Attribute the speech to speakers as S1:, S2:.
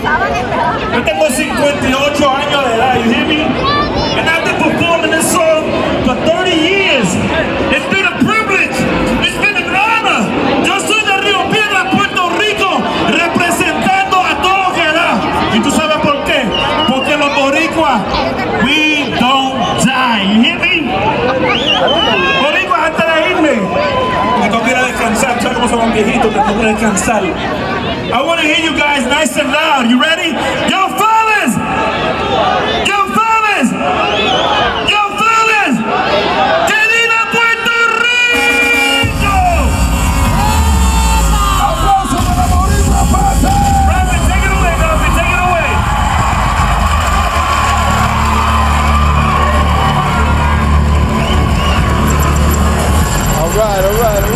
S1: Yo tengo 58 años de edad, you hear me? And I've been performing this song for 30 years. It's been a privilege. It's been an honor. Yo soy de Río Piedras, Puerto Rico, representando a todo que da. ¿Y tú sabes por qué? Porque los boricuas, we don't die. You hear me? Boricuas, antes de irme, porque tengo que ir a descansar. ¿Sabes cómo son los viejitos que tengo que descansar? I want to hear you guys nice and loud. You ready? Yo, fellas! Yo, fellas! Yo, fellas! ¡Que viva Puerto Rico! ¡Aplausos para Boricua Pata! Robin, take it away, Robin, take it away.
S2: All right.